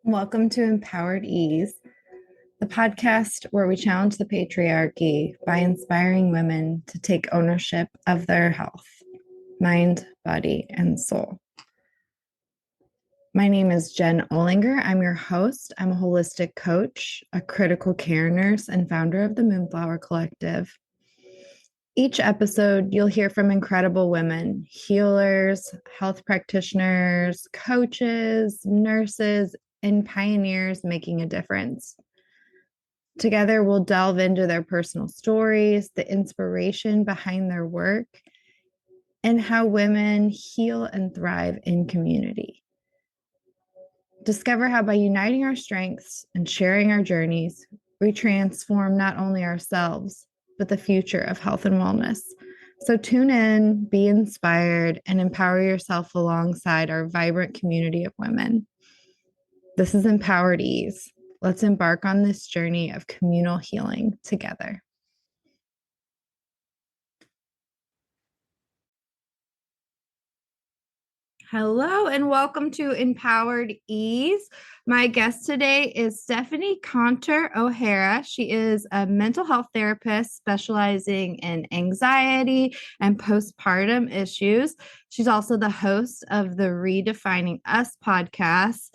Welcome to Empowered Ease, the podcast where we challenge the patriarchy by inspiring women to take ownership of their health, mind, body, and soul. My name is Jen Olinger. I'm your host. I'm a holistic coach, a critical care nurse, and founder of the Moonflower Collective. Each episode, you'll hear from incredible women, healers, health practitioners, coaches, nurses, and pioneers making a difference. Together, we'll delve into their personal stories, the inspiration behind their work, and how women heal and thrive in community. Discover how by uniting our strengths and sharing our journeys, we transform not only ourselves, but the future of health and wellness. So tune in, be inspired, and empower yourself alongside our vibrant community of women. This is Empowered Ease. Let's embark on this journey of communal healing together. Hello and welcome to Empowered Ease. My guest today is Stephanie Konter O'Hara. She is a mental health therapist specializing in anxiety and postpartum issues. She's also the host of the Redefining Us podcast,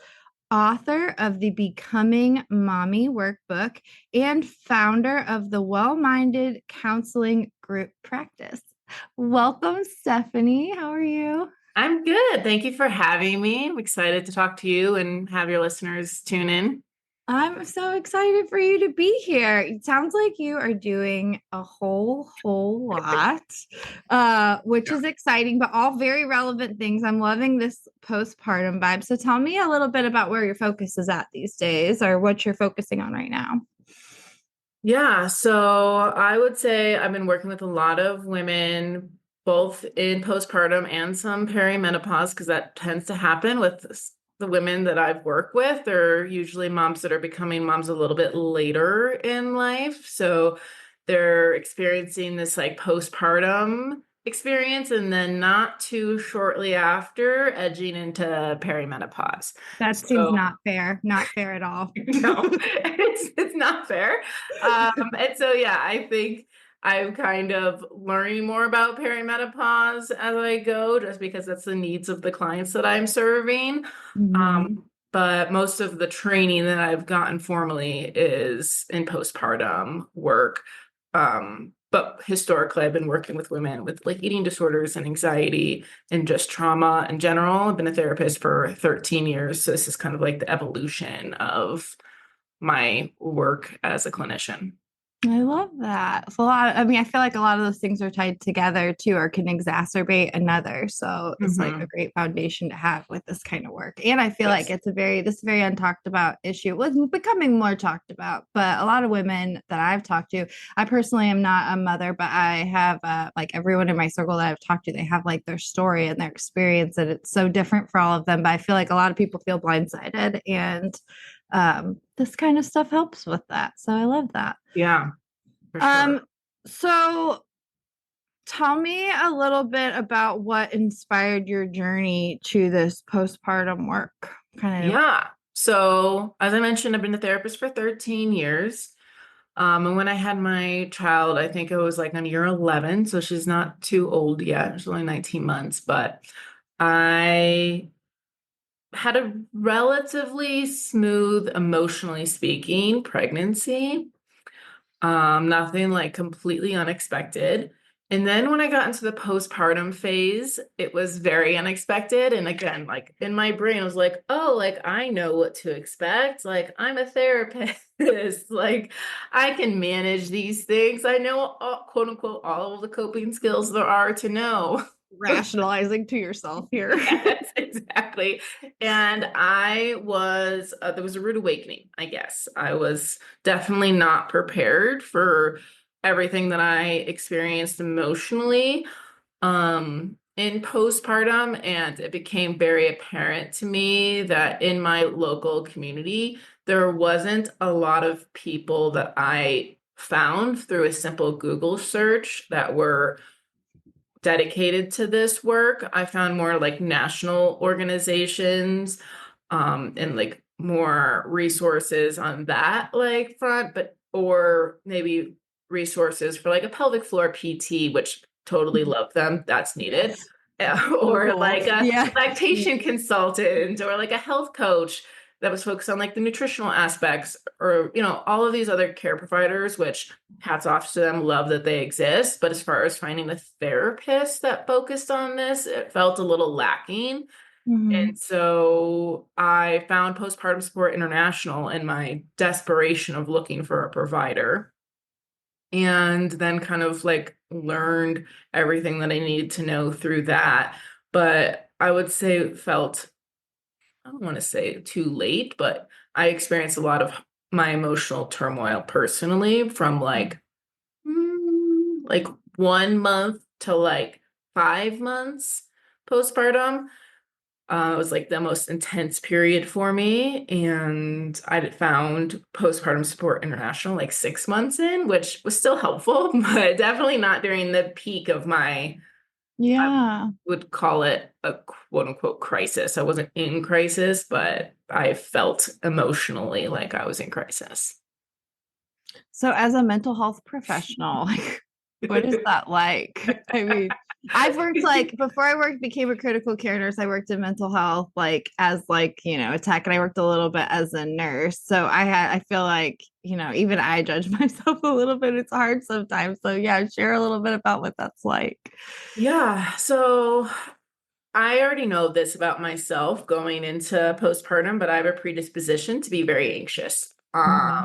author of the Becoming Mommy workbook, and founder of the Well-Minded Counseling Group Practice. Welcome, Stephanie. How are you? I'm good. Thank you for having me. I'm excited to talk to you and have your listeners tune in. I'm so excited for you to be here. It sounds like you are doing a whole lot, which is exciting, but all very relevant things. I'm loving this postpartum vibe. So tell me a little bit about where your focus is at these days or what you're focusing on right now. Yeah, so I would say I've been working with a lot of women, both in postpartum and some perimenopause, because that tends to happen with the women that I've worked with. They're usually moms that are becoming moms a little bit later in life. So they're experiencing this like postpartum experience and then not too shortly after edging into perimenopause. That seems So not fair. Not fair at all. no, it's not fair. And so yeah, I think I'm kind of learning more about perimenopause as I go, just because that's the needs of the clients that I'm serving. Mhm. But most of the training that I've gotten formally is in postpartum work. But historically, I've been working with women with like eating disorders and anxiety and just trauma in general. I've been a therapist for 13 years. So this is kind of like the evolution of my work as a clinician. I love that. It's a lot. I mean, I feel like a lot of those things are tied together too, or can exacerbate another. So it's like a great foundation to have with this kind of work. And I feel like Yes. this very untalked about issue. It was becoming more talked about, but a lot of women that I've talked to, I personally am not a mother, but I have like everyone in my circle that I've talked to, they have like their story and their experience, and it's so different for all of them. But I feel like a lot of people feel blindsided, and this kind of stuff helps with that. So I love that. Yeah, for Um, sure. so tell me a little bit about what inspired your journey to this postpartum work. Kind of. Yeah. So as I mentioned, I've been a therapist for 13 years. And when I had my child, I think it was like on year 11. So she's not too old yet. She's only 19 months, but I had a relatively smooth, emotionally speaking, pregnancy. Nothing like completely unexpected. And then when I got into the postpartum phase, it was very unexpected. And again, like in my brain, I was like, oh, like I know what to expect. Like I'm a therapist. Like I can manage these things. I know, quote unquote, all of the coping skills there are to know. Rationalizing to yourself here. Yes, exactly. And there was a rude awakening, I guess. I was definitely not prepared for everything that I experienced emotionally in postpartum. And it became very apparent to me that in my local community, there wasn't a lot of people that I found through a simple Google search that were dedicated to this work. I found more like national organizations and like more resources on that like front, but or maybe resources for like a pelvic floor PT, which totally love them. That's needed. Yes. So Or cool. like a Yeah. lactation consultant or like a health coach that was focused on like the nutritional aspects or all of these other care providers, which hats off to them, love that they exist. But as far as finding a therapist that focused on this, it felt a little lacking. Hmm. And so I found Postpartum Support International in my desperation of looking for a provider, and then kind of like learned everything that I needed to know through that. But I would say it felt, I don't want to say too late, but I experienced a lot of my emotional turmoil personally from like 1 month to like 5 months postpartum. It was like the most intense period for me. And I found Postpartum Support International like 6 months in, which was still helpful, but definitely not during the peak of my, I Yeah. would call it a quote unquote crisis. I wasn't in crisis, but I felt emotionally like I was in crisis. So, as a mental health professional, like, what is that like? I mean, I've worked like before I worked, became a critical care nurse. I worked in mental health, like as like a tech, and I worked a little bit as a nurse. So I feel like even I judge myself a little bit. It's hard sometimes. So yeah, share a little bit about what that's like. Yeah, so I already know this about myself going into postpartum, but I have a predisposition to be very anxious. Mm-hmm.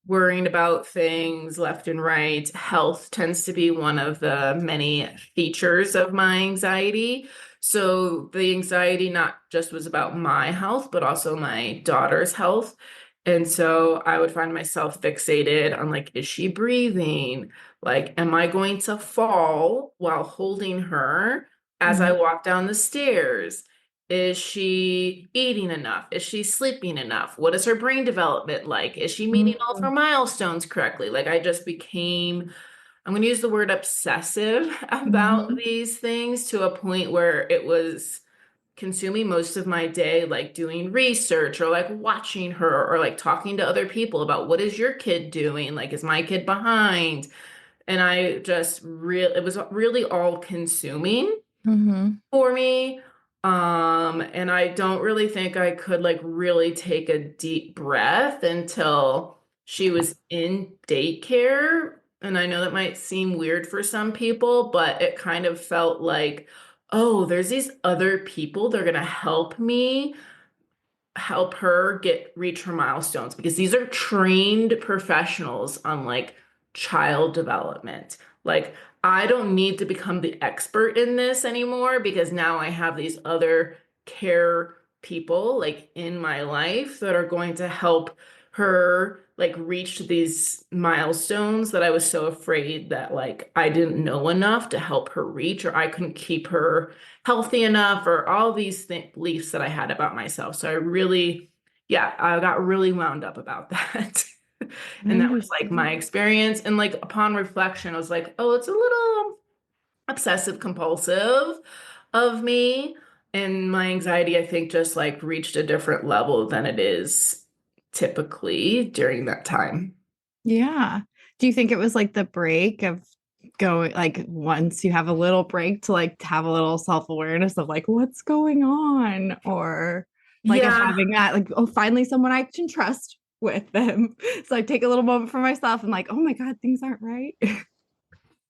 Worrying about things left and right. Health tends to be one of the many features of my anxiety. So the anxiety not just was about my health, but also my daughter's health. And so I would find myself fixated on like, is she breathing? Like, am I going to fall while holding her as I Mm-hmm. walk down the stairs? Is she eating enough? Is she sleeping enough? What is her brain development like? Is she meeting all of her milestones correctly? Like I just became, I'm going to use the word obsessive about Mm-hmm. these things to a point where it was consuming most of my day, like doing research or like watching her or like talking to other people about what is your kid doing? Like, is my kid behind? And I just it was really all consuming Mm-hmm. for me. And I don't really think I could like really take a deep breath until she was in daycare. And I know that might seem weird for some people, but it kind of felt like, oh, there's these other people. They're gonna help her get reach her milestones because these are trained professionals on like child development. Like I don't need to become the expert in this anymore because now I have these other care people like in my life that are going to help her like reach these milestones that I was so afraid that like I didn't know enough to help her reach or I couldn't keep her healthy enough or all these beliefs that I had about myself. So I really, yeah, I got really wound up about that. I And that was like my understand. experience. And like upon reflection, I was like, oh, it's a little obsessive compulsive of me. And my anxiety, I think, just like reached a different level than it is typically during that time. Yeah. Do you think it was like the break of going, like once you have a little break to like have a little self-awareness of like what's going on, or like of Yeah, having that like, oh, finally someone I can trust with them. So I take a little moment for myself and like, oh my God, things aren't right.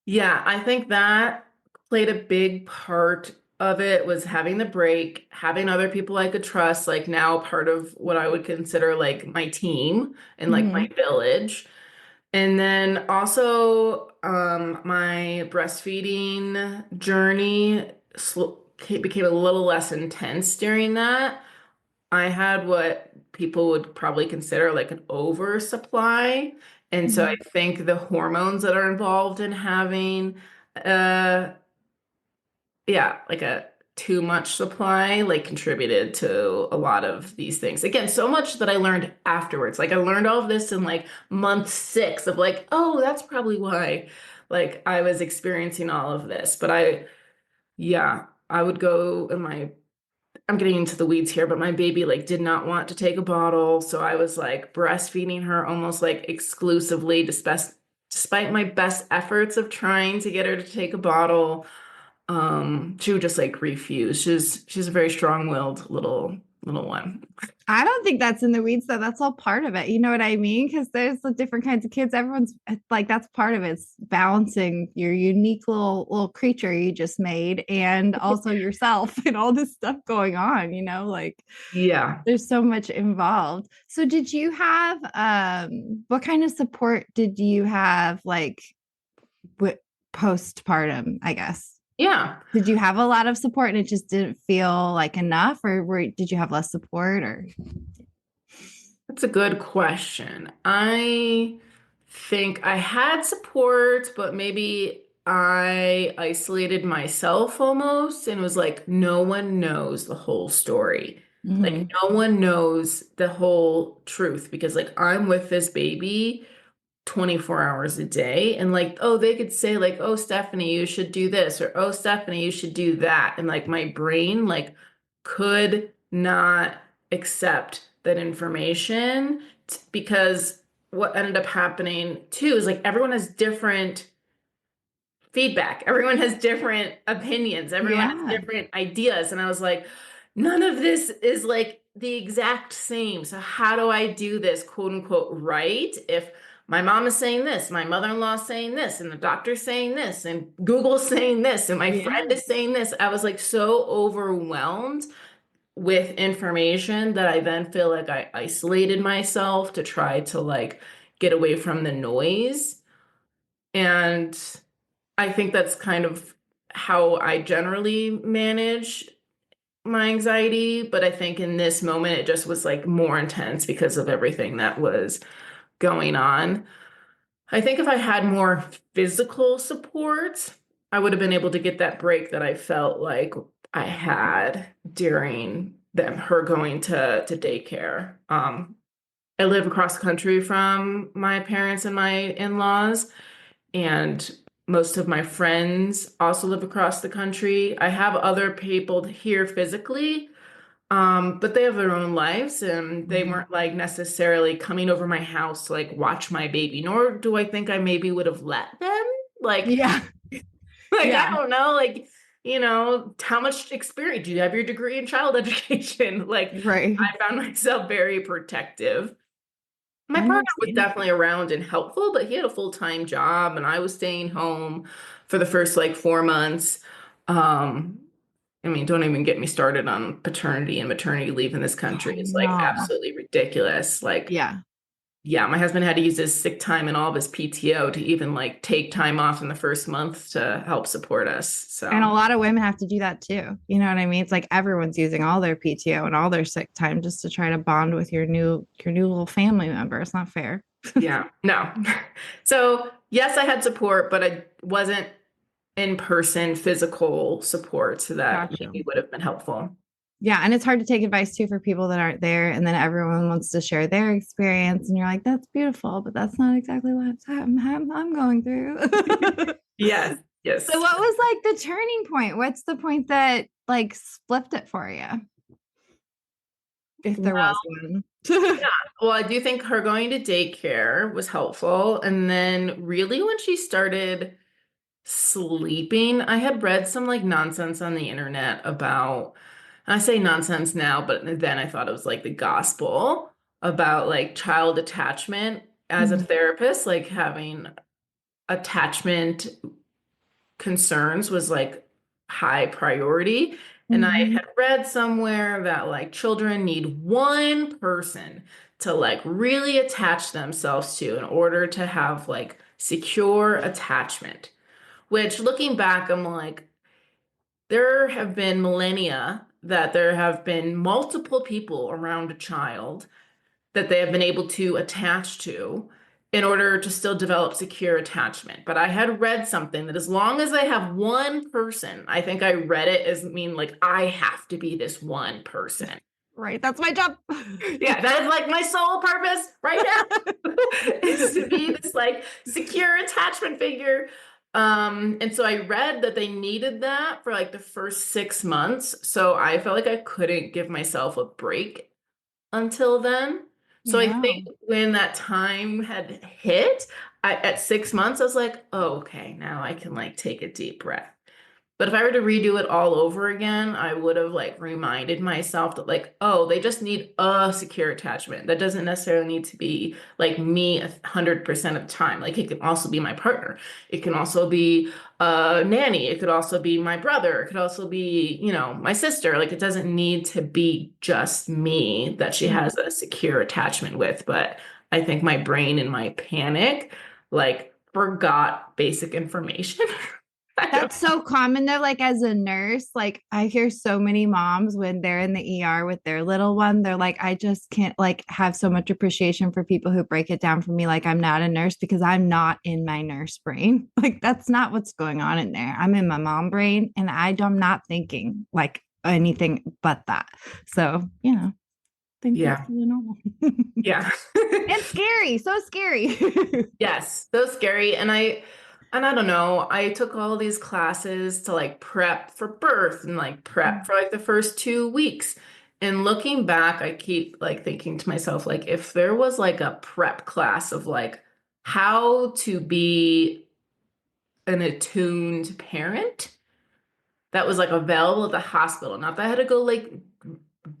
yeah, I think that played a big part of it was having the break, having other people I could trust, like now part of what I would consider like my team and like my Hmm. village. And then also my breastfeeding journey became a little less intense during that. I had what people would probably consider like an oversupply. And so I Hmm. think the hormones that are involved in having uh yeah, like a too much supply like contributed to a lot of these things. Again, so much that I learned afterwards. Like I learned all of this in like month 6 of like, oh, that's probably why like I was experiencing all of this. But I yeah, I would go in my I'm getting into the weeds here, but my baby like did not want to take a bottle. So I was like breastfeeding her almost like exclusively, despite my best efforts of trying to get her to take a bottle. She would just like refuse. She's a very strong-willed little one. I don't think that's in the weeds though. That's all part of it. You know what I mean? Because there's the different kinds of kids. Everyone's like that's part of it. It's balancing your unique little creature you just made and also yourself and all this stuff going on, like Yeah. there's so much involved. So did you have what kind of support did you have like with postpartum, I guess? Yeah. Did you have a lot of support and it just didn't feel like enough, or did you have less support or? That's a good question. I think I had support, but maybe I isolated myself almost and was like, no one knows the whole story. Like, Mhm. no one knows the whole truth because, like, I'm with this baby 24 hours a day. And, like, oh, they could say, like, oh, Stephanie, you should do this, or oh, Stephanie, you should do that. And, like, my brain, like, could not accept that information because what ended up happening too is like everyone has different feedback. Everyone has different opinions. Everyone has Yeah. different ideas. And I was like, none of this is like the exact same. So how do I do this quote unquote right? If my mom is saying this, my mother-in-law is saying this, and the doctor's saying this, and Google's saying this, and my friend Yeah. is saying this, I was like so overwhelmed with information that I then feel like I isolated myself to try to like get away from the noise. And I think that's kind of how I generally manage my anxiety. But I think in this moment, it just was like more intense because of everything that was going on. I think if I had more physical support, I would have been able to get that break that I felt like I had during her going to daycare. I live across the country from my parents and my in-laws, and most of my friends also live across the country. I have other people here physically, but they have their own lives and they Mhm. weren't like necessarily coming over my house to like watch my baby, nor do I think I maybe would have let them. Like, Yeah. like I Yeah. don't know, like, how much experience do you have your degree in child education? Like, Right. I found myself very protective. My partner was Understand. definitely around and helpful, but he had a full-time job and I was staying home for the first like 4 months. Um, I mean, don't even get me started on paternity and maternity leave in this country. I It's like know. absolutely ridiculous. Like, Yeah. yeah, my husband had to use his sick time and all of his PTO to even like take time off in the first month to help support us. And a So, lot of women have to do that too. You know what I mean? It's like everyone's using all their PTO and all their sick time just to try to bond with your new little family member. It's not fair. yeah, no. So, yes, I had support, but I wasn't in-person physical support so that Gotcha. maybe would have been helpful. Yeah, and it's hard to take advice too for people that aren't there, and then everyone wants to share their experience, and you're like, "That's beautiful," but that's not exactly what I'm going through. Yes, So, yes. what was like the turning point? What's the point that like flipped it for you, if there was Well, one? yeah. Well, I do think her going to daycare was helpful. And then really when she started sleeping, I had read some like nonsense on the internet about, I say nonsense now, but then I thought it was like the gospel about like child attachment as a Mhm. therapist, like having attachment concerns was like high priority. And I Mhm. had read somewhere that like children need one person to like really attach themselves to in order to have like secure attachment. Which looking back, I'm like, there have been millennia that there have been multiple people around a child that they have been able to attach to in order to still develop secure attachment. But I had read something that as long as I have one person, I think I read it as mean like I have to be this one person. Right, that's my job. Yeah, that is like my sole purpose right now is to be this like secure attachment figure. And so I read that they needed that for like the first 6 months. So I felt like I couldn't give myself a break until then. So I Yeah. think when that time had hit, at 6 months, I was like, oh, okay, now I can like take a deep breath. But if I were to redo it all over again, I would have like reminded myself that like, oh, they just need a secure attachment. That doesn't necessarily need to be like me 100% of the time. Like it can also be my partner. It can also be a nanny. It could also be my brother. It could also be, my sister. Like it doesn't need to be just me that she has a secure attachment with. But I think my brain in my panic like forgot basic information. I don't. That's so common though. Like as a nurse, like I hear so many moms when they're in the ER with their little one, they're like, I just can't like have so much appreciation for people who break it down for me. Like I'm not a nurse because I'm not in my nurse brain. Like that's not what's going on in there. I'm in my mom brain and I'm not thinking like anything but that. So, I think that's Yeah. really normal. Yeah. And scary, so scary. Yes, so scary. And I don't know, I took all these classes to like prep for birth and like prep for like the first 2 weeks. And looking back, I keep like thinking to myself, like, if there was like a prep class of like how to be an attuned parent that was like available at the hospital, not that I had to go like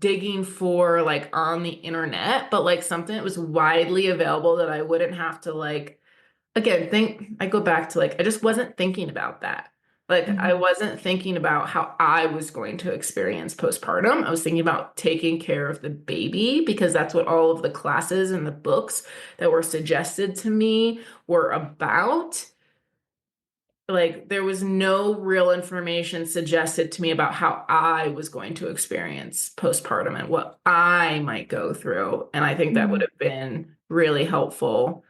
digging for like on the internet, but like something that was widely available that I wouldn't have to like again, I go back to like I just wasn't thinking about that. Like I Mhm. wasn't thinking about how I was going to experience postpartum. I was thinking about taking care of the baby because that's what all of the classes and the books that were suggested to me were about. Like there was no real information suggested to me about how I was going to experience postpartum and what I might go through. And I think that would Mhm. have been really helpful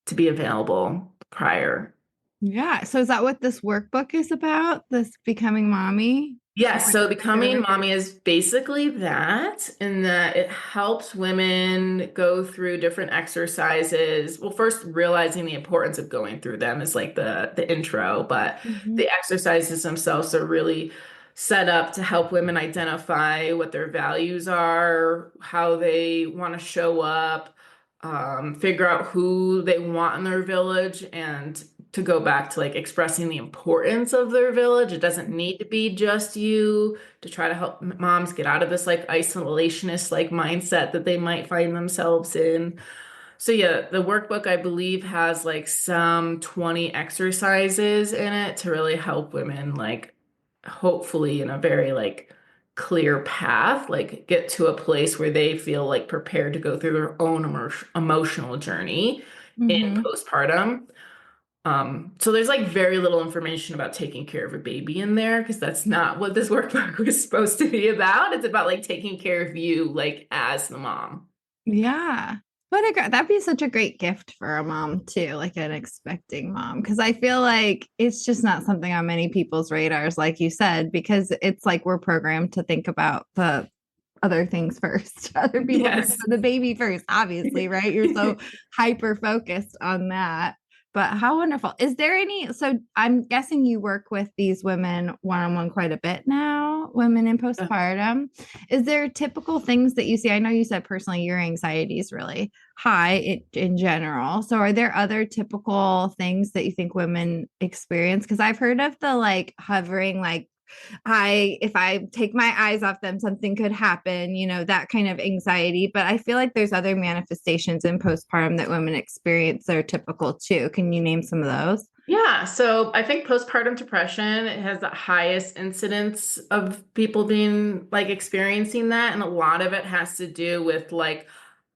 to be available prior. Yeah. So is that what this workbook is about? This becoming mommy? Yes, What so you put becoming together? mommy is basically that, in that it helps women go through different exercises. Well, first realizing the importance of going through them is like the intro, but Mhm. the exercises themselves are really set up to help women identify what their values are, how they want to show up, figure out who they want in their village, and to go back to like expressing the importance of their village. It doesn't need to be just you, to try to help moms get out of this like isolationist like mindset that they might find themselves in. So yeah, the workbook I believe has like some 20 exercises in it to really help women like hopefully in a very like clear path, like get to a place where they feel like prepared to go through their own emotional journey in Mhm. postpartum. So there's like very little information about taking care of a baby in there because that's not what this workbook was supposed to be about. It's about like taking care of you like as the mom. Yeah. That'd be such a great gift for a mom too, like an expecting mom. Cause I feel like it's just not something on many people's radars, like you said, because it's like we're programmed to think about the other things first, other people first, Yes. the baby first, obviously, right? You're so hyper focused on that. But how wonderful. Is there any? So I'm guessing you work with these women one on one quite a bit now, women in postpartum. Is there typical things that you see? I know you said personally your anxiety is really high in general. So are there other typical things that you think women experience? Because I've heard of the like hovering, like if I take my eyes off them, something could happen, that kind of anxiety. But I feel like there's other manifestations in postpartum that women experience that are typical too. Can you name some of those? Yeah, so I think postpartum depression has the highest incidence of people being like experiencing that. And a lot of it has to do with like,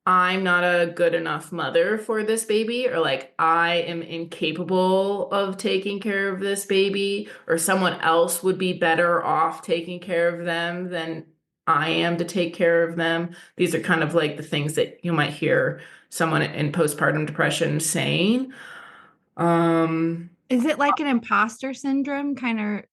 I'm not a good enough mother for this baby, or like, I am incapable of taking care of this baby, or someone else would be better off taking care of them than I am to take care of them. These are kind of like the things that you might hear someone in postpartum depression saying. Um, Is it like an imposter syndrome, kind of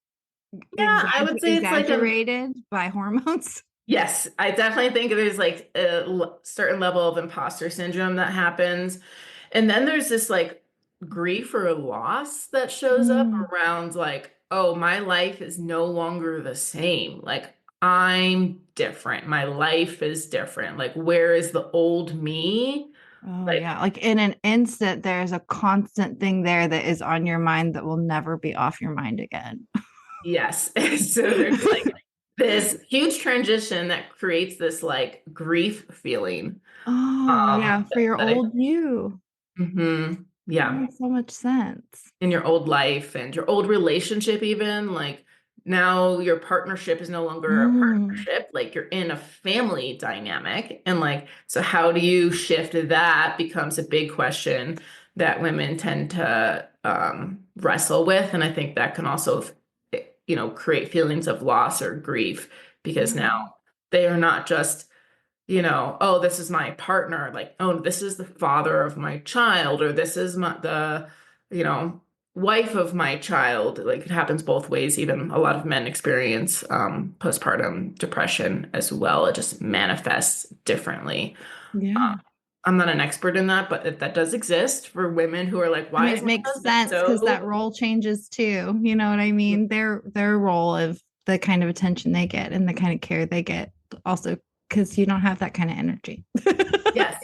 Yeah, I would say it's like a exaggerated by hormones? yes. I definitely think there's like a certain level of imposter syndrome that happens. And then there's this like grief or loss that shows up Mm. around like, oh, my life is no longer the same. Like I'm different. My life is different. Like where is the old me? Oh, Like, yeah. Like in an instant, there's a constant thing there that is on your mind that will never be off your mind again. yes. So there's like this huge transition that creates this like grief feeling. Oh, yeah. For your That old you. That yeah. makes so much sense. In your old life and your old relationship even like now your partnership is no longer a Mm. partnership, like you're in a family dynamic, and like so how do you shift that becomes a big question that women tend to wrestle with, and I think that can also create feelings of loss or grief because now Yeah. they are not just oh, this is my partner, like, oh, this is the father of my child, or this is the, you know, wife of my child. Like it happens both ways. Even a lot of men experience postpartum depression as well. It just manifests differently. Yeah. I'm not an expert in that, but that does exist for women who are like, I why mean, is it my makes husband sense because that so role changes too. You know what I mean? Their role of the kind of attention they get and the kind of care they get also because you don't have that kind of energy. Yes.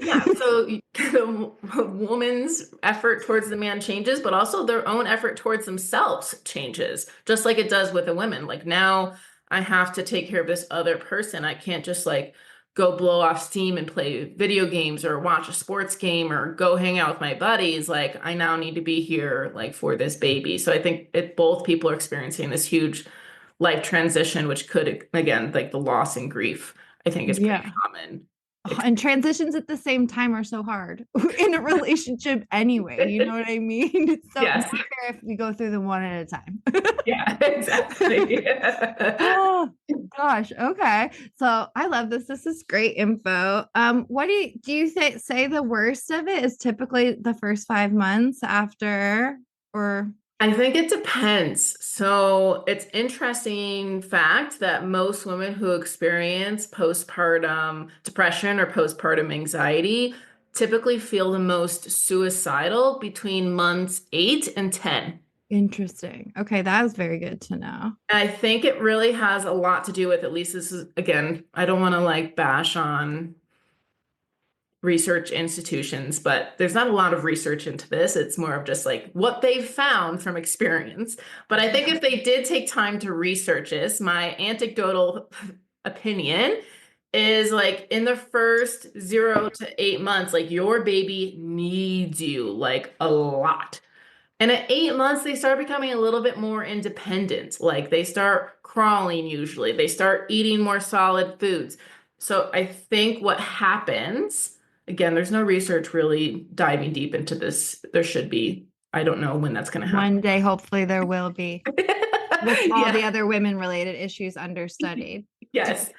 Yeah. So the woman's effort towards the man changes, but also their own effort towards themselves changes, just like it does with a woman. Like now I have to take care of this other person. I can't just like go blow off steam and play video games or watch a sports game or go hang out with my buddies. Like I now need to be here like for this baby. So I think both people are experiencing this huge life transition, which could, again, like the loss and grief, I think is pretty Yeah. common. And transitions at the same time are so hard in a relationship anyway. You know what I mean? So it's Yes. better if we go through them one at a time. Yeah, exactly. Oh gosh. Okay. So I love this. This is great info. What do you say the worst of it is typically the first 5 months after or I think it depends. So it's interesting fact that most women who experience postpartum depression or postpartum anxiety typically feel the most suicidal between months 8 and 10. interesting? Okay, that is very good to know. And I think it really has a lot to do with, at least this is, again, I don't want to like bash on research institutions, but there's not a lot of research into this. It's more of just like what they've found from experience. But I think if they did take time to research this, my anecdotal opinion is like in the first 0 to 8 months, like your baby needs you like a lot. And at 8 months, they start becoming a little bit more independent. Like they start crawling usually, they start eating more solid foods. So I think what happens, again, there's no research really diving deep into this. There should be. I don't know when that's going to happen. One day, hopefully, there will be with all the Yeah. other women related issues understudied. Yes.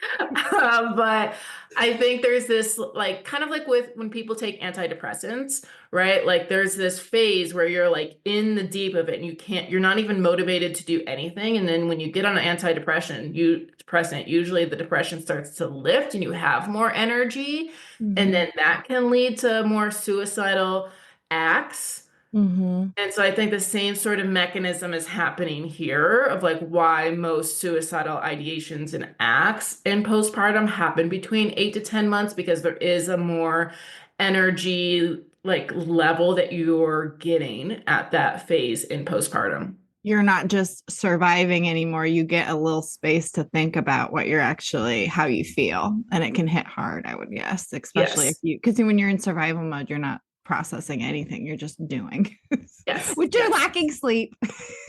But I think there's this like kind of like with when people take antidepressants, right? Like there's this phase where you're like in the deep of it and you're not even motivated to do anything. And then when you get on an depressant, usually the depression starts to lift and you have more energy. And Mm-hmm. then that can lead to more suicidal acts. Mm-hmm. And so I think the same sort of mechanism is happening here of like why most suicidal ideations and acts in postpartum happen between 8 to 10 months because there is a more energy like level that you're getting at that phase in postpartum. You're not just surviving anymore. You get a little space to think about what you're actually, how you feel. And it can hit hard, I would guess, especially if Yes. because when you're in survival mode, you're not processing anything. You're just doing, Yes. which you're Yes. lacking sleep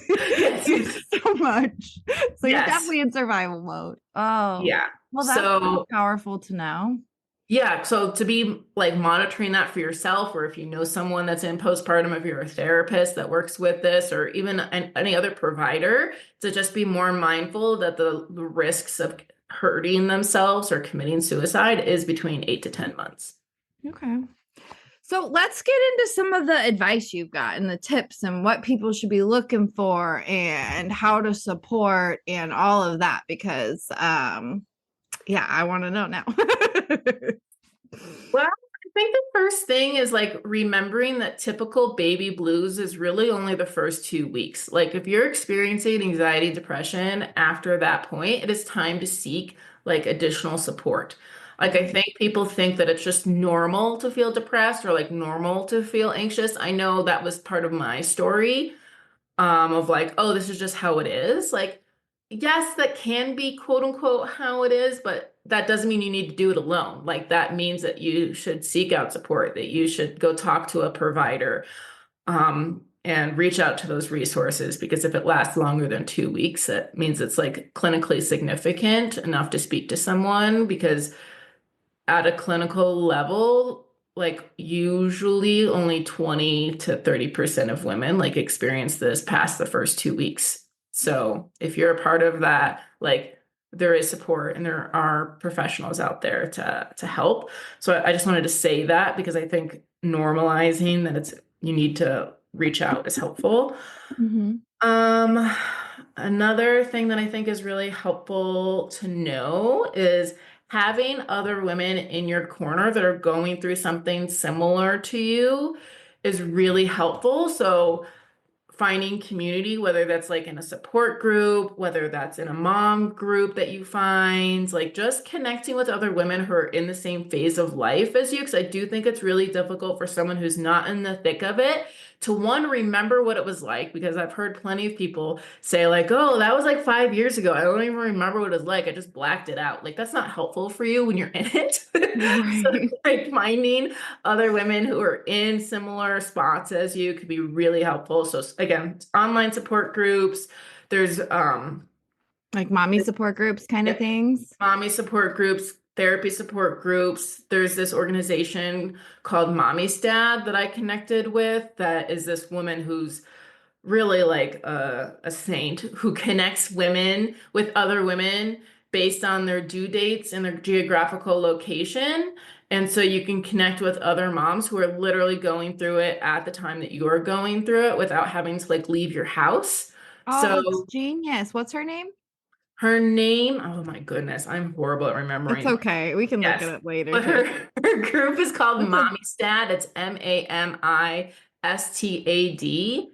Yes. so much. So you're Yes. definitely in survival mode. Oh, Yeah. well, that's pretty So powerful to know. yeah, so to be like monitoring that for yourself, or if you know someone that's in postpartum, if you're a therapist that works with this, or even any other provider, to just be more mindful that the risks of hurting themselves or committing suicide is between 8 to 10 months. Okay. So let's get into some of the advice you've got and the tips and what people should be looking for and how to support and all of that because yeah, I want to know now. Well, think the first thing is like remembering that typical baby blues is really only the first 2 weeks. Like if you're experiencing anxiety, depression after that point, it is time to seek like additional support. Like I Mhm. think people think that it's just normal to feel depressed or like normal to feel anxious. I know that was part of my story of like, oh, this is just how it is. Like, yes, that can be quote unquote how it is, but that doesn't mean you need to do it alone. Like, that means that you should seek out support, that you should go talk to a provider, and reach out to those resources because if it lasts longer than 2 weeks, that means it's like clinically significant enough to speak to someone because at a clinical level, like usually only 20 to 30% of women like experience this past the first 2 weeks. So if you're a part of that, like there is support and there are professionals out there to help. So I just wanted to say that because I think normalizing that it's you need to reach out is helpful. Mhm. Um, Another thing that I think is really helpful to know is having other women in your corner that are going through something similar to you is really helpful. So finding community, whether that's like in a support group, whether that's in a mom group that you find, like just connecting with other women who are in the same phase of life as you. Because I do think it's really difficult for someone who's not in the thick of it to one, remember what it was like, because I've heard plenty of people say, like, oh, that was like 5 years ago. I don't even remember what it was like. I just blacked it out. Like, that's not helpful for you when you're in it. So, Right. like, finding other women who are in similar spots as you could be really helpful. So again, online support groups. There's Like mommy support groups kind of yeah, things. mommy support groups, therapy support groups. There's this organization called Mommy's Dad that I connected with that is this woman who's really like a saint who connects women with other women based on their due dates and their geographical location. And so you can connect with other moms who are literally going through it at the time that you're going through it without having to like leave your house. Oh, that's So genius. What's her name? her name, oh my goodness, I'm horrible at It's remembering. okay. We can look it Yes. up later But too. her group is called That's a Mommystad. It's MAMISTAD.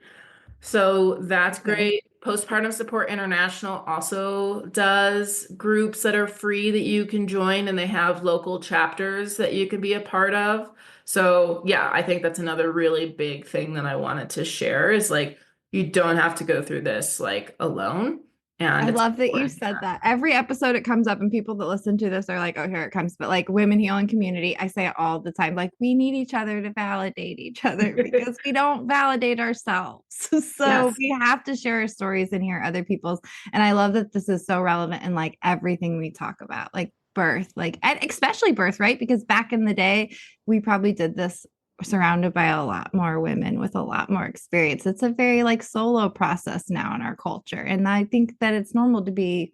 So that's okay. great. Postpartum Support International also does groups that are free that you can join, and they have local chapters that you can be a part of. So, yeah, I think that's another really big thing that I wanted to share is like you don't have to go through this like alone, and I it's love that you important. said that. Every episode it comes up, and people that listen to this are like, oh, here it comes. But like women healing community, I say it all the time. Like, we need each other to validate each other because we don't validate ourselves. So Yes. we have to share our stories and hear other people's. And I love that this is so relevant in like everything we talk about, like birth, like and especially birth, right? Because back in the day, we probably did this surrounded by a lot more women with a lot more experience. It's a very like solo process now in our culture. And I think that it's normal to be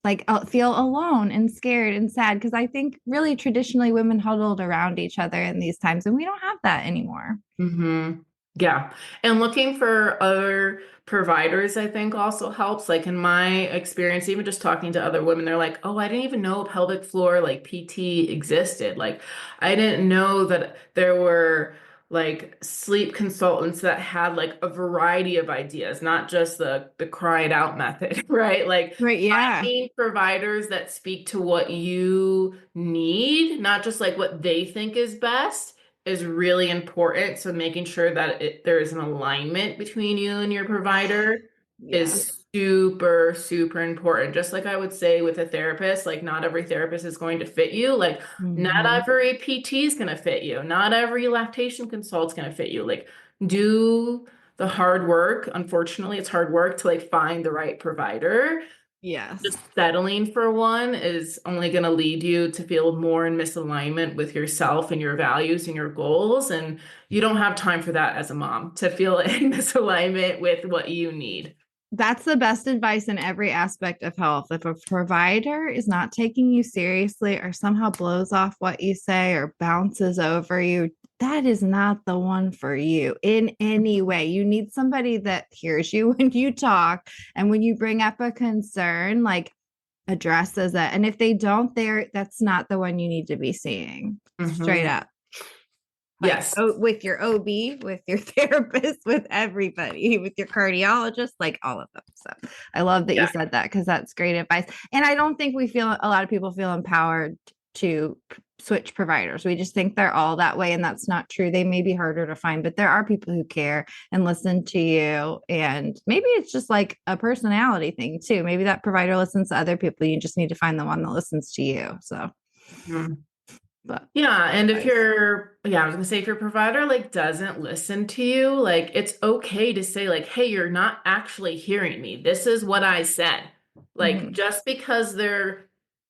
like feel alone and scared and sad because I think really traditionally women huddled around each other in these times and we don't have that anymore. Mm-hmm. Yeah. And looking for other providers, I think also helps. Like in my experience, even just talking to other women, they're like, oh, I didn't even know pelvic floor like PT existed. Like I didn't know that there were like sleep consultants that had like a variety of ideas, not just the cry it out method, right? Like Right. Yeah. finding providers that speak to what you need, not just like what they think is best is really important. So making sure that there is an alignment between you and your provider Yes. is super, super important. Just like I would say with a therapist, like not every therapist is going to fit you. Like not Mhm. every PT is going to fit you. Not every lactation consult is going to fit you. Like do the hard work. Unfortunately, it's hard work to like find the right provider. Yes. Just settling for one is only going to lead you to feel more in misalignment with yourself and your values and your goals. And you don't have time for that as a mom to feel in misalignment with what you need. That's the best advice in every aspect of health. If a provider is not taking you seriously or somehow blows off what you say or bounces over you, that is not the one for you in any way. You need somebody that hears you when you talk and when you bring up a concern, like addresses it. And if they don't, that's not the one you need to be seeing. Straight Mhm. up. like Yes. with your OB, with your therapist, with everybody, with your cardiologist, like all of them. So I love that you Yeah. said that because that's great advice. And I don't think we feel a lot of people feel empowered to switch providers. We just think they're all that way, and that's not true. They may be harder to find, but there are people who care and listen to you. And maybe it's just like a personality thing too. Maybe that provider listens to other people. You just need to find the one that listens to you. So, Mhm. but Yeah, and if advice. I was gonna say if your provider like doesn't listen to you, like it's okay to say like, hey, you're not actually hearing me. This is what I said. Like Mm-hmm. just because they're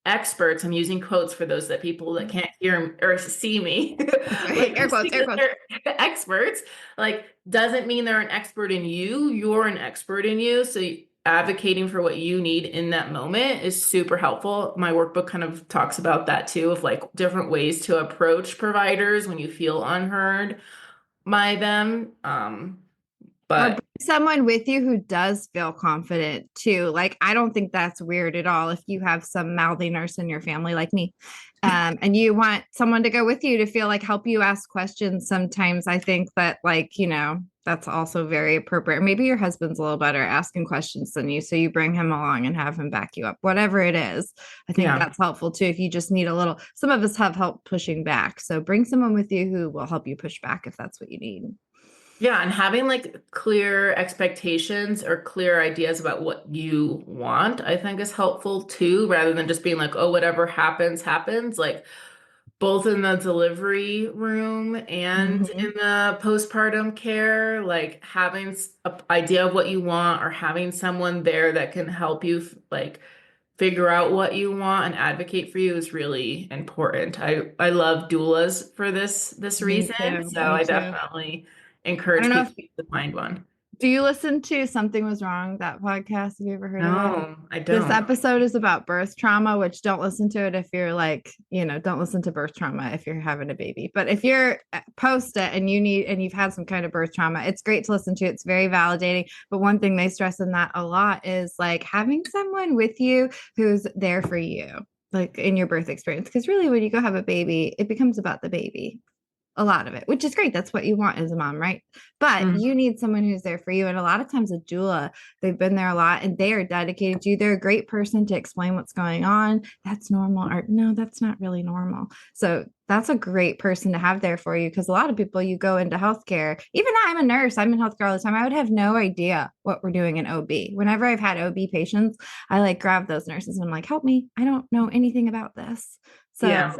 experts, I'm using quotes for those that people that can't hear or see me, like Air just quotes, air because quotes. they're experts, like doesn't mean they're an expert in you. You're an expert in you. So advocating for what you need in that moment is super helpful. My workbook kind of talks about that too, of like different ways to approach providers when you feel unheard by them. Or bring But someone with you who does feel confident too. Like, I don't think that's weird at all if you have some mouthy nurse in your family like me. And you want someone to go with you to feel like help you ask questions. Sometimes I think that, like, that's also very appropriate. Maybe your husband's a little better at asking questions than you. So you bring him along and have him back you up, whatever it is. I think yeah. that's helpful too. If you just need a little, some of us have help pushing back. So bring someone with you who will help you push back if that's what you need. Yeah, and having like clear expectations or clear ideas about what you want, I think is helpful too, rather than just being like, oh, whatever happens, happens. Like both in the delivery room and Mm-hmm. in the postpartum care, like having a idea of what you want or having someone there that can help you like figure out what you want and advocate for you is really important. I love doulas for this Me reason, too. so Me I too. definitely I don't encourage know people if to find one. do you listen to Something Was Wrong, that podcast? Have you ever heard of that? No, I This don't. episode is about birth trauma, which don't listen to it if you're like, don't listen to birth trauma if you're having a baby. But if you're post it and you've had some kind of birth trauma, it's great to listen to. It's very validating. But one thing they stress in that a lot is like having someone with you who's there for you, like in your birth experience. Because really, when you go have a baby, it becomes about the baby, a lot of it, which is great. That's what you want as a mom, right? But Mm, you need someone who's there for you. And a lot of times, a doula, they've been there a lot and they are dedicated to you. They're a great person to explain what's going on. That's normal. Or no, that's not really normal. So that's a great person to have there for you because a lot of people, you go into healthcare, even I'm a nurse, I'm in healthcare all the time. I would have no idea what we're doing in OB. Whenever I've had OB patients, I like grab those nurses and I'm like, help me. I don't know anything about this. So, yeah.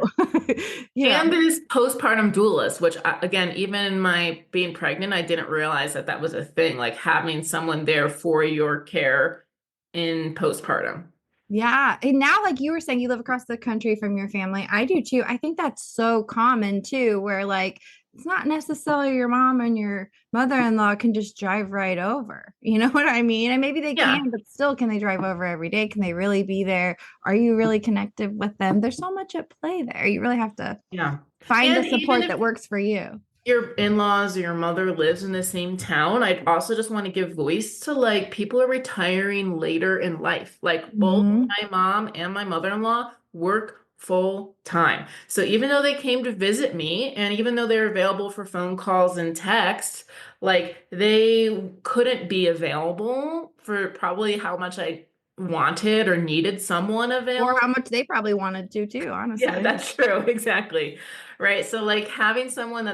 you know, And there's postpartum doulas, which again, even in my being pregnant, I didn't realize that that was a thing, like having someone there for your care in postpartum. yeah. And now, like you were saying, you live across the country from your family. I do too. I think that's so common too, where like it's not necessarily your mom and your mother-in-law can just drive right over. You know what I mean? And maybe they Yeah. can, but still, can they drive over every day? Can they really be there? Are you really connected with them? There's so much at play there. You really have to Yeah. find the And even support if that works for you. your in-laws or your mother lives in the same town, I'd also just want to give voice to like people are retiring later in life. Like both Mm-hmm. my mom and my mother-in-law work full time. So even though they came to visit me and even though they're available for phone calls and text, like they couldn't be available for probably how much I wanted or needed someone Or available. how much they probably wanted to too, Yeah, honestly. that's true. Exactly. Right. So like having someone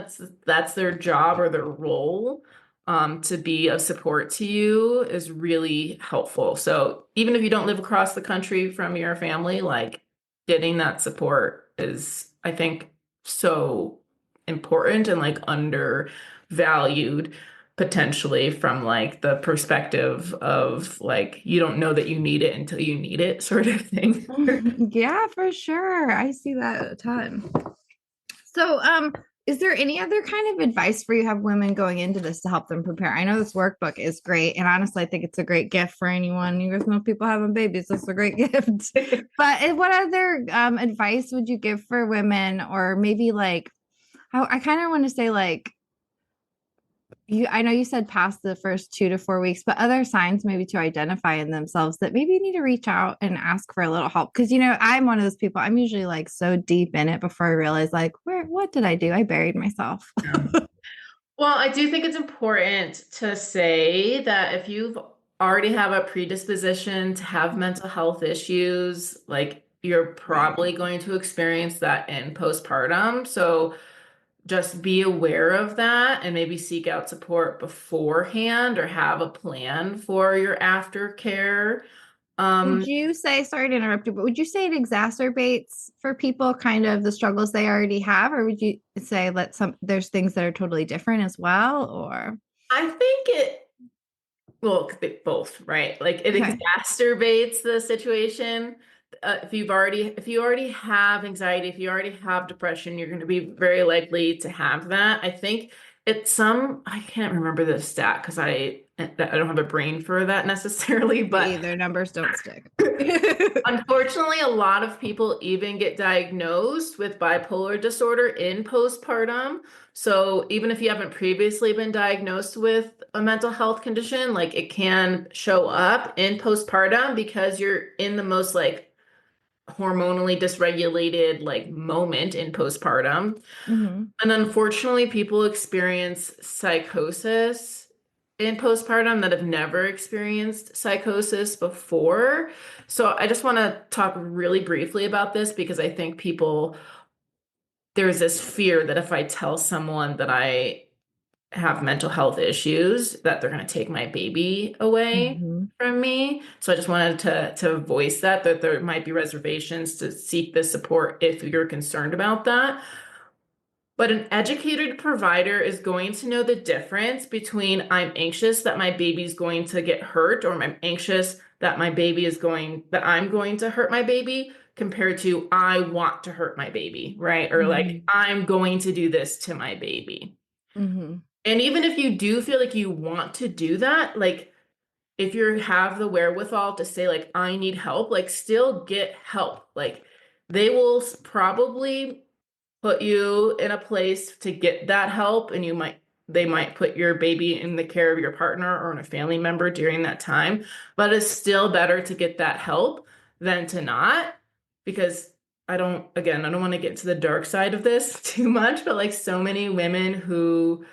that's their job or their role to be of support to you is really helpful. So even if you don't live across the country from your family, like getting that support is, I think, so important and like undervalued potentially from like the perspective of like you don't know that you need it until you need it sort of thing. Yeah, for sure. I see that a ton. So, is there any other kind of advice for you have women going into this to help them prepare? I know this workbook is great, and honestly, I think it's a great gift for anyone. You guys know people having babies. It's a great gift. But what other advice would you give for women, or maybe like I kind of want to say like I know you said past the first 2 to 4 weeks, but other signs maybe to identify in themselves that maybe you need to reach out and ask for a little help. Cause I'm one of those people, I'm usually like so deep in it before I realize like, what did I do? I buried myself. Yeah. Well, I do think it's important to say that if you've already have a predisposition to have mental health issues, like you're Right. probably going to experience that in postpartum. So just be aware of that and maybe seek out support beforehand or have a plan for your aftercare. Would Um, you say, sorry to interrupt you, but would you say it exacerbates for people kind of the struggles they already have? Or would you say there's things that are totally different as well? Or, I think well, it could be both, right? Like it okay. exacerbates the situation. If you already have anxiety, if you already have depression, you're going to be very likely to have that. I think I can't remember the stat because I don't have a brain for that necessarily, Me but either. Numbers don't stick. unfortunately, a lot of people even get diagnosed with bipolar disorder in postpartum. So even if you haven't previously been diagnosed with a mental health condition, like it can show up in postpartum because you're in the most like hormonally dysregulated like moment in postpartum. Hmm. And unfortunately, people experience psychosis in postpartum that have never experienced psychosis before. So I just want to talk really briefly about this because I think there's this fear that if I tell someone that I have mental health issues, that they're going to take my baby away Hmm. from me. So I just wanted to voice that there might be reservations to seek this support if you're concerned about that. But an educated provider is going to know the difference between I'm anxious that my baby's going to get hurt, or I'm anxious that that I'm going to hurt my baby, compared to I want to hurt my baby, right? Or like Hmm. I'm going to do this to my baby. Hmm. And even if you do feel like you want to do that, like if you have the wherewithal to say like I need help, like still get help. Like they will probably put you in a place to get that help, and they might put your baby in the care of your partner or in a family member during that time, but it's still better to get that help than to not, because I don't want to get to the dark side of this too much, but like so many women who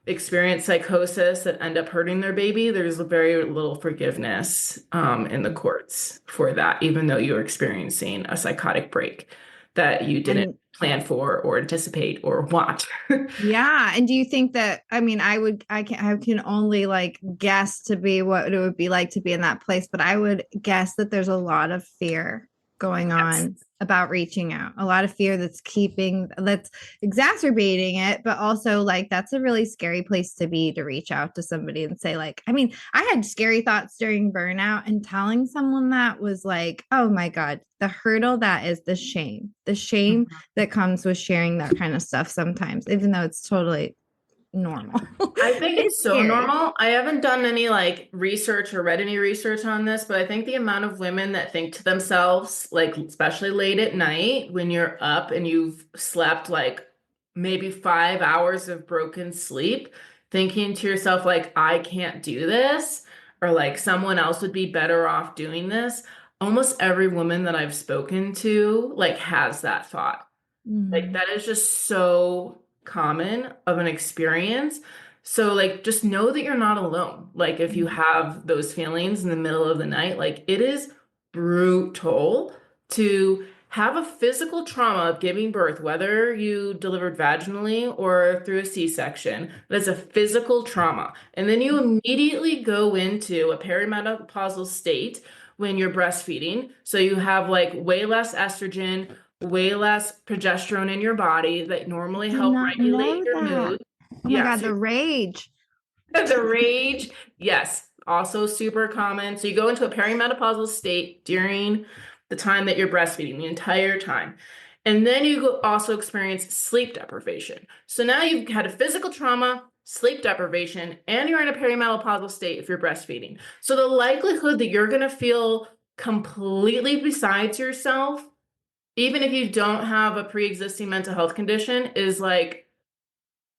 experience psychosis that end up hurting their baby, there's very little forgiveness in the courts for that, even though you're experiencing a psychotic break that you didn't And plan for or anticipate or want. yeah. And do you think that, I can only like guess to be what it would be like to be in that place, but I would guess that there's a lot of fear going Yes. on about reaching out, a lot of fear that's exacerbating it, but also like that's a really scary place to be to reach out to somebody and say, like, I mean, I had scary thoughts during burnout, and telling someone that was like, oh my God, the hurdle that is the shame that comes with sharing that kind of stuff sometimes, even though it's totally normal. I think It's it's so scary. normal. I haven't done any like research or read any research on this, but I think the amount of women that think to themselves, like especially late at night when you're up and you've slept like maybe 5 hours of broken sleep, thinking to yourself like, I can't do this, or like someone else would be better off doing this. Almost every woman that I've spoken to like has that thought. Like Mhm. that is just so common of an experience. So like just know that you're not alone. Like if you have those feelings in the middle of the night, like it is brutal to have a physical trauma of giving birth, whether you delivered vaginally or through a C-section. That's a physical trauma. And then you immediately go into a perimenopausal state when you're breastfeeding. So you have like way less estrogen, way less progesterone in your body that normally Did help not regulate know your that. mood. Oh my Yeah, God, so the rage. the rage, yes, also super common. So you go into a perimenopausal state during the time that you're breastfeeding, the entire time. And then also experience sleep deprivation. So now you've had a physical trauma, sleep deprivation, and you're in a perimenopausal state if you're breastfeeding. So the likelihood that you're going to feel completely besides yourself, even if you don't have a pre-existing mental health condition, is like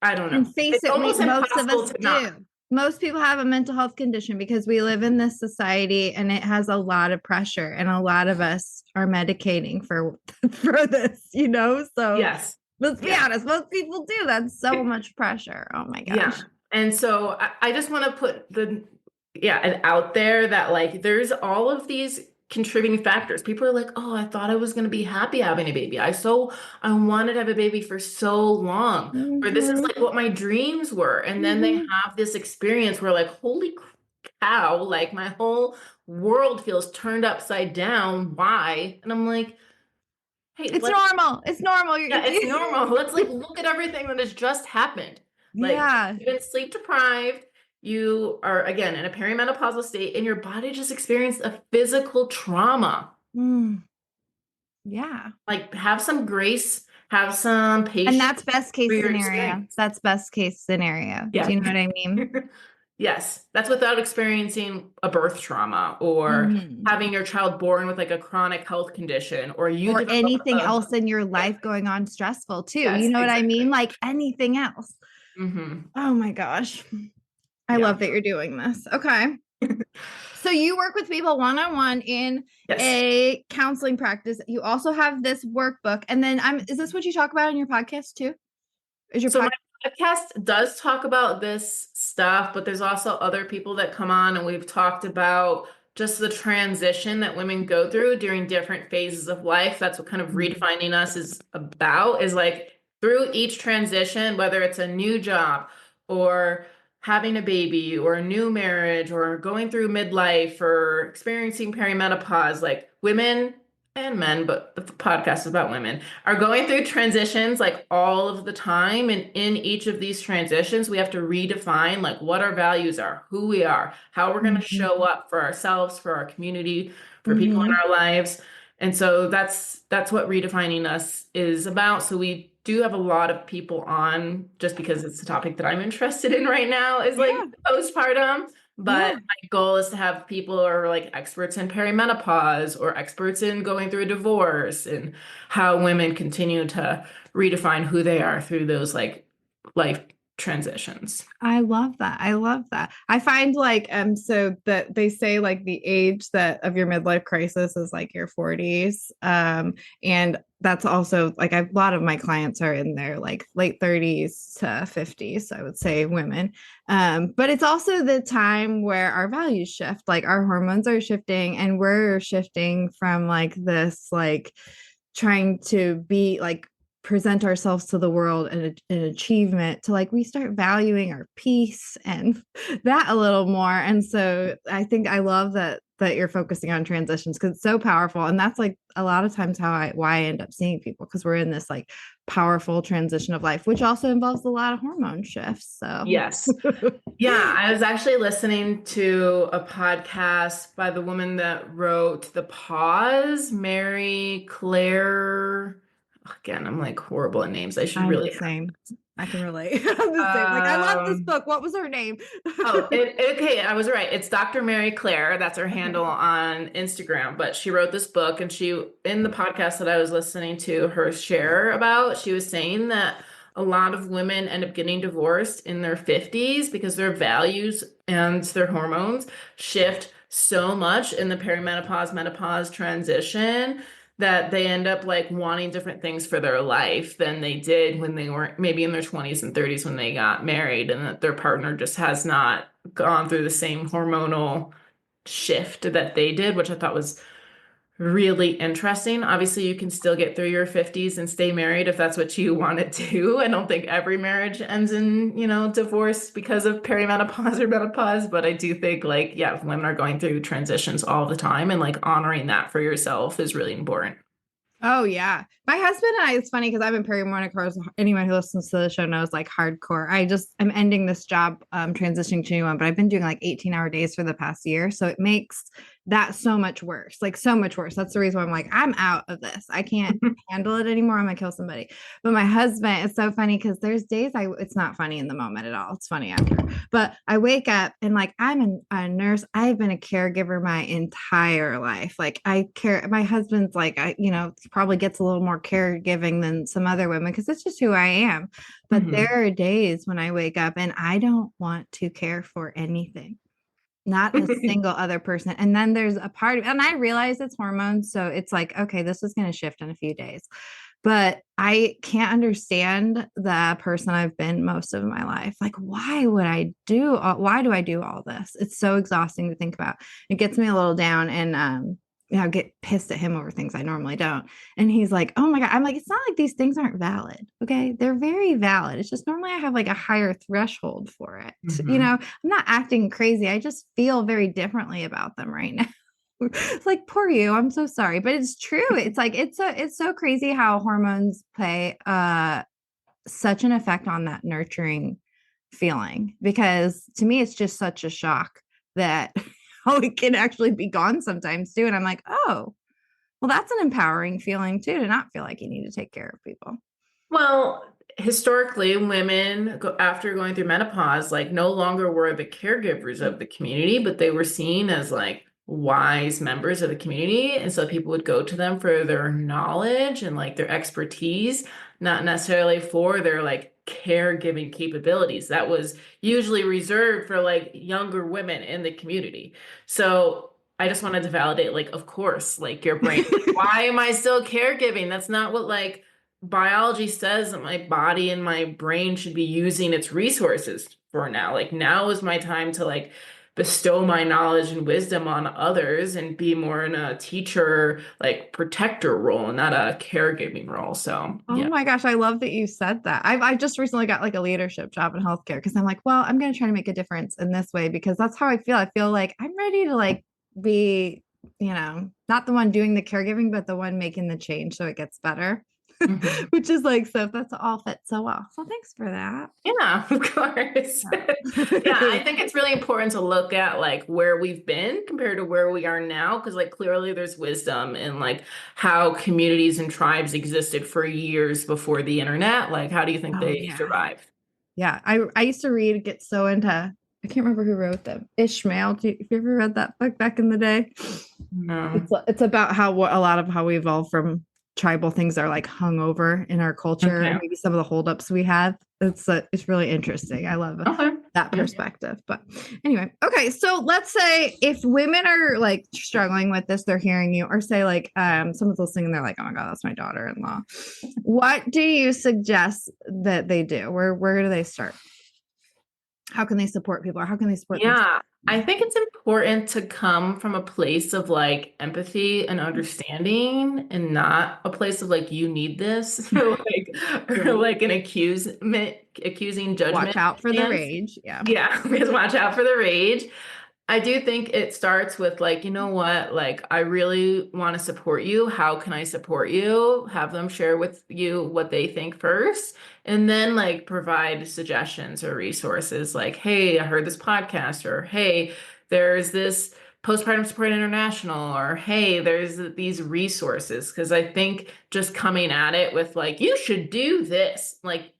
I don't know. And face It's it, almost most of impossible us to not. do. Most people have a mental health condition because we live in this society and it has a lot of pressure, and a lot of us are medicating for for this, So Yes. let's be Yeah. honest, most people do. That's so much pressure. Oh my Yeah. gosh. And so I just want to put it out there that like there's all of these contributing factors. People are like, oh, I thought I was going to be happy having a baby. I wanted to have a baby for so long, or this is Mm-hmm. like what my dreams were. And then they Mm-hmm. have this experience where like, holy cow, like my whole world feels turned upside down. Why? And I'm like, hey, It's normal. It's normal. yeah, it's normal. Let's like look at everything that has just happened. Like Yeah. you've been sleep deprived. You are again in a perimenopausal state, and your body just experienced a physical trauma. Mm, yeah. Like have some grace, have some And patience that's best for case your scenario. experience. That's best case scenario. Do Yeah. you know what I mean? Yes, that's without experiencing a birth trauma or Mhm. having your child born with like a chronic health condition or you Or develop anything a else in your yeah, life going on stressful too. You yes, know what I exactly. mean? Like anything else. Hmm. Oh my gosh. I Yeah. love that you're doing this. Okay. So you work with people one on one in Yes. a counseling practice. You also have this workbook. And then is this what you talk about in your podcast too? Is your So my podcast? podcast does talk about this stuff, but there's also other people that come on and we've talked about just the transition that women go through during different phases of life. That's what kind of redefining us is about, is like through each transition, whether it's a new job or having a baby or a new marriage or going through midlife or experiencing perimenopause, like women and men, but the podcast is about women, are going through transitions like all of the time. And in each of these transitions, we have to redefine like what our values are, who we are, how we're going to Mhm. show up for ourselves, for our community, for people in Mhm. our lives. And so that's what redefining us is about. So we do have a lot of people on just because it's a topic that I'm interested in right now is like Yeah. postpartum. But Yeah. my goal is to have people who are like experts in perimenopause or experts in going through a divorce and how women continue to redefine who they are through those like life transitions. I love that. I love that. I find like so that they say like the age that of your midlife crisis is like your 40s. And that's also like a lot of my clients are in their like late 30s to 50s, so I would say women. But it's also the time where our values shift, like our hormones are shifting and we're shifting from like this like trying to be like present ourselves to the world and an achievement to like we start valuing our peace and that a little more. And so I think I love that you're focusing on transitions because it's so powerful, and that's like a lot of times why I end up seeing people, because we're in this like powerful transition of life, which also involves a lot of hormone shifts. So Yes. Yeah, I was actually listening to a podcast by the woman that wrote The Pause, Mary Claire. Again, I'm like horrible at names. I should I'm the really same. I can relate. I'm the same. Like I love have. this book. What was her name? Okay, I was right. It's Dr. Mary Claire. That's her Okay. handle on Instagram. But she wrote this book, and in the podcast that I was listening to her share about, she was saying that a lot of women end up getting divorced in their 50s because their values and their hormones shift so much in the perimenopause, menopause transition that they end up like wanting different things for their life than they did when they were maybe in their 20s and 30s when they got married, and that their partner just has not gone through the same hormonal shift that they did, which I thought was really interesting. Obviously, you can still get through your 50s and stay married if that's what you want to do. I don't think every marriage ends in, divorce because of perimenopause or menopause, but I do think like, yeah, women are going through transitions all the time and like honoring that for yourself is really important. Oh yeah. My husband and I, it's funny because I've been perimenopause. Anyone who listens to the show knows like hardcore. I'm ending this job, transitioning to a new one, but I've been doing like 18-hour days for the past year. So it makes that's so much worse, like so much worse. That's the reason why I'm like, I'm out of this. I can't handle it anymore. I'm gonna kill somebody. But my husband, it's so funny because there's days it's not funny in the moment at all. It's funny after. But I wake up and like I'm a nurse. I've been a caregiver my entire life. Like I care. My husband's like probably gets a little more caregiving than some other women because it's just who I am. But there Mhm. are days when I wake up and I don't want to care for anything, not a single other person. And then there's a part of, and I realize it's hormones. So it's like, okay, this is going to shift in a few days. But I can't understand the person I've been most of my life. Like, why do I do all this? It's so exhausting to think about. It gets me a little down and, I get pissed at him over things I normally don't. And he's like, oh my God. I'm like, it's not like these things aren't valid. Okay. They're very valid. It's just normally I have like a higher threshold for it. Mhm. I'm not acting crazy. I just feel very differently about them right now. It's like poor you, I'm so sorry, but it's true. It's like it's so crazy how hormones play such an effect on that nurturing feeling, because to me it's just such a shock that oh, it can actually be gone sometimes too. And I'm like, oh, well, that's an empowering feeling too, to not feel like you need to take care of people. Well, historically, women after going through menopause, like no longer were the caregivers of the community, but they were seen as like wise members of the community. And so people would go to them for their knowledge and like their expertise, not necessarily for their like caregiving capabilities. That was usually reserved for like younger women in the community. So I just wanted to validate, like, of course, like your brain, like, why am I still caregiving? That's not what like biology says that my body and my brain should be using its resources for now. Like now is my time to like bestow my knowledge and wisdom on others and be more in a teacher, like protector role and not a caregiving role. So Oh yeah. my gosh, I love that you said that. I just recently got like a leadership job in healthcare because I'm like, well, I'm going to try to make a difference in this way because that's how I feel. I feel like I'm ready to like be, not the one doing the caregiving, but the one making the change so it gets better. Mhm. Which is like, so that's all fits so well. So thanks for that. Yeah, of course. Yeah, I think it's really important to look at like where we've been compared to where we are now, because like clearly there's wisdom in like how communities and tribes existed for years before the internet. Like, how do you think Oh they yeah. survived? Yeah. I used to get so into, I can't remember who wrote them. Ishmael. Have you ever read that book back in the day? No. It's about how a lot of how we evolved from tribal things are like hung over in our culture and Okay. maybe some of the holdups we have. It's really interesting. I love Okay. that Yeah. perspective. But anyway, okay. So let's say if women are like struggling with this, they're hearing you, or say like someone's listening and they're like, oh my God, that's my daughter-in-law. What do you suggest that they do? Where do they start? How can they support people, or how can they support themselves? Yeah, I think it's important to come from a place of like empathy and understanding and not a place of like you need this or or Right. like an accusing Watch judgment out for the stance. rage. Yeah. Yeah, because watch out for the rage. I do think it starts with like, you know what, like I really want to support you. How can I support you? Have them share with you what they think first, and then like provide suggestions or resources like, hey, I heard this podcast, or hey, there's this Postpartum Support International, or hey, there's these resources. Because I think just coming at it with like, you should do this, like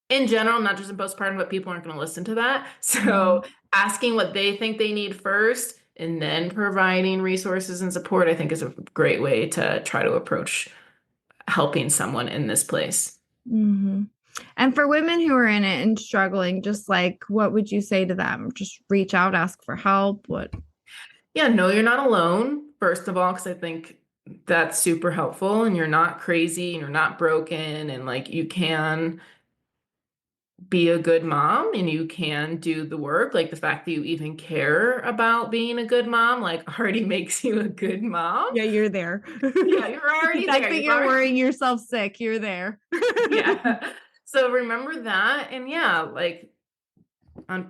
in general, not just in postpartum, but people aren't going to listen to that. So Mhm. asking what they think they need first and then providing resources and support, I think is a great way to try to approach helping someone in this place. Mhm. And for women who are in it and struggling, just like what would you say to them? Just reach out, ask for help. What? Yeah, no, you're not alone, first of all, because I think that's super helpful and you're not crazy and you're not broken and like you can be a good mom and you can do the work. Like the fact that you even care about being a good mom, like already makes you a good mom. Yeah, you're there. Yeah, you're The already fact there. that You've you're already, worrying yourself sick, you're there. yeah. So remember that. And yeah, like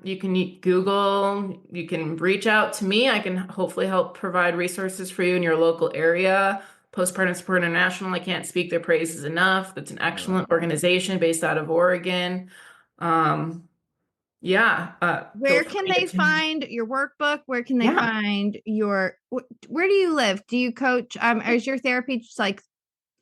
you can Google, you can reach out to me. I can hopefully help provide resources for you in your local area. Postpartum Support International, I can't speak their praises enough. That's an I love excellent that. organization based out of Oregon. Um, Yeah. Feel Where can free they to. find your workbook? Where can they Yeah. find where do you live? Do you coach? Is your therapy just like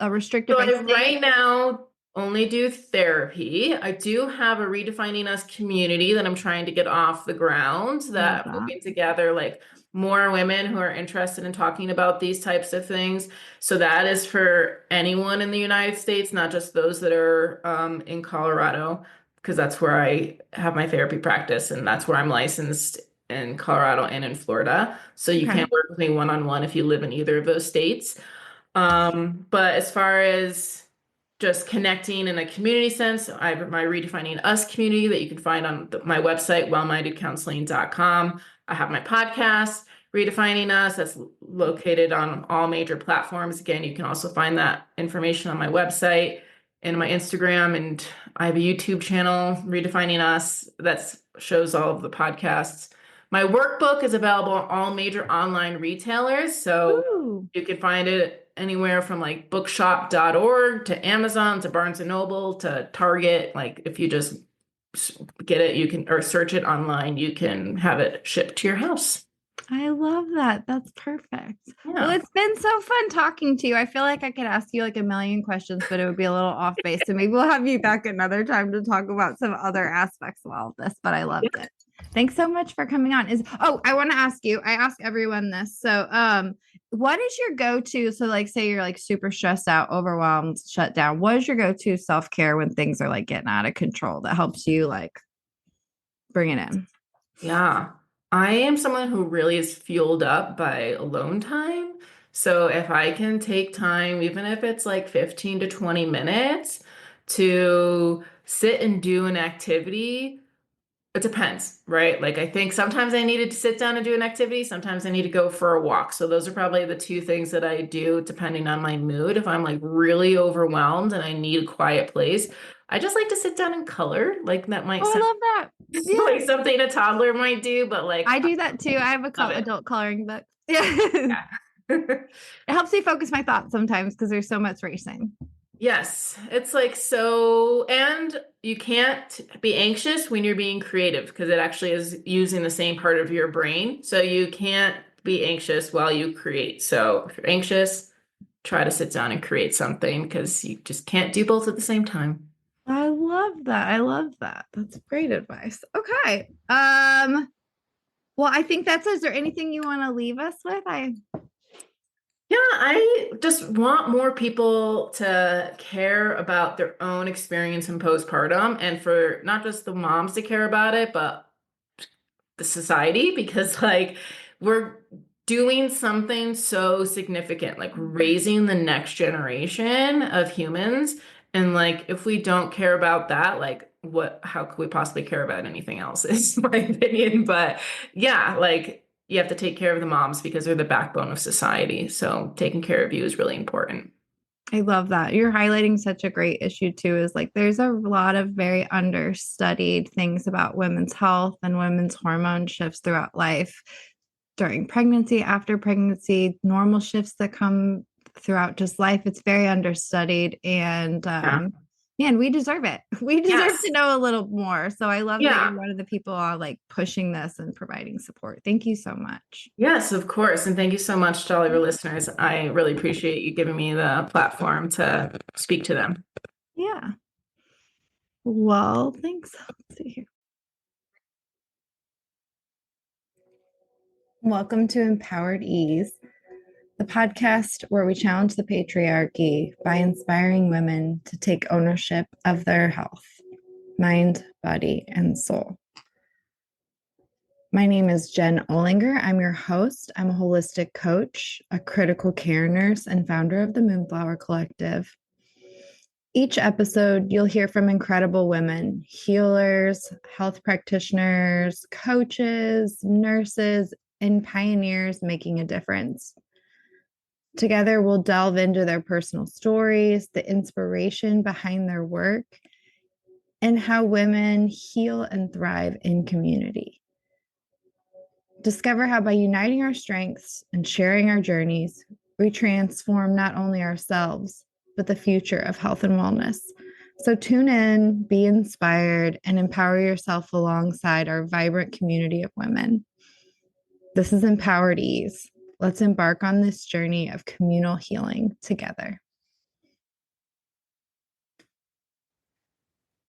restricted So by I state? right now only do therapy. I do have a Redefining Us community that I'm trying to get off the ground, Love that I'm that. hoping to gather like more women who are interested in talking about these types of things. So that is for anyone in the United States, not just those that are in Colorado, because that's where I have my therapy practice and that's where I'm licensed in Colorado and in Florida. So you Okay. can't work with me one-on-one if you live in either of those states. But as far as just connecting in a community sense, I have my Redefining Us community that you can find on my website, wellmindedcounseling.com. I have my podcast, Redefining Us, that's located on all major platforms. Again, you can also find that information on my website and my Instagram. And I have a YouTube channel, Redefining Us, that shows all of the podcasts. My workbook is available on all major online retailers. So Ooh, you can find it anywhere from like bookshop.org to Amazon to Barnes and Noble to Target. Like if you just get it, you can, or search it online, you can have it shipped to your house. I love that. That's perfect. Well, Yeah. it's been so fun talking to you. I feel like I could ask you like a million questions, but it would be a little off base. So maybe we'll have you back another time to talk about some other aspects of all of this, but I loved it. Thanks so much for coming on. I want to ask you, I ask everyone this. So, what is your go-to? So, like, say you're like super stressed out, overwhelmed, shut down. What is your go-to self-care when things are like getting out of control that helps you like bring it in? Yeah. I am someone who really is fueled up by alone time. So if I can take time, even if it's like 15 to 20 minutes, to sit and do an activity. It depends, right? Like I think sometimes I needed to sit down and do an activity, sometimes I need to go for a walk. So those are probably the two things that I do depending on my mood. If I'm like really overwhelmed and I need a quiet place, I just like to sit down and color. Like that might Oh, I sound love that. Yeah. like something a toddler might do, but like I I do that too. I have a love it. adult coloring book. Yeah. It Yeah. helps me focus my thoughts sometimes because there's so much racing. Yes, it's like so, and you can't be anxious when you're being creative because it actually is using the same part of your brain. So you can't be anxious while you create. So if you're anxious, try to sit down and create something because you just can't do both at the same time. I love that. I love that. That's great advice. Okay. Well, I think that's is there anything you want to leave us with? Yeah, I just want more people to care about their own experience in postpartum and for not just the moms to care about it, but the society because like we're doing something so significant, like raising the next generation of humans. And like if we don't care about that, like how could we possibly care about anything else, is my opinion. But yeah, like you have to take care of the moms because they're the backbone of society. So taking care of you is really important. I love that. You're highlighting such a great issue too, is like there's a lot of very understudied things about women's health and women's hormone shifts throughout life, during pregnancy, after pregnancy, normal shifts that come throughout just life. It's very understudied. And Yeah. man, we deserve it. We deserve Yes. to know a little more. So I love that Yeah. you're one of the people like pushing this and providing support. Thank you so much. Yes, of course. And thank you so much to all of your listeners. I really appreciate you giving me the platform to speak to them. Yeah. Well, thanks. Let's see here. Welcome to Empowered Ease, the podcast where we challenge the patriarchy by inspiring women to take ownership of their health, mind, body, and soul. My name is Jen Olinger. I'm your host. I'm a holistic coach, a critical care nurse, and founder of the Moonflower Collective. Each episode, you'll hear from incredible women, healers, health practitioners, coaches, nurses, and pioneers making a difference. Together, we'll delve into their personal stories, the inspiration behind their work, and how women heal and thrive in community. Discover how by uniting our strengths and sharing our journeys, we transform not only ourselves, but the future of health and wellness. So tune in, be inspired, and empower yourself alongside our vibrant community of women. This is Empowered Ease. Let's embark on this journey of communal healing together.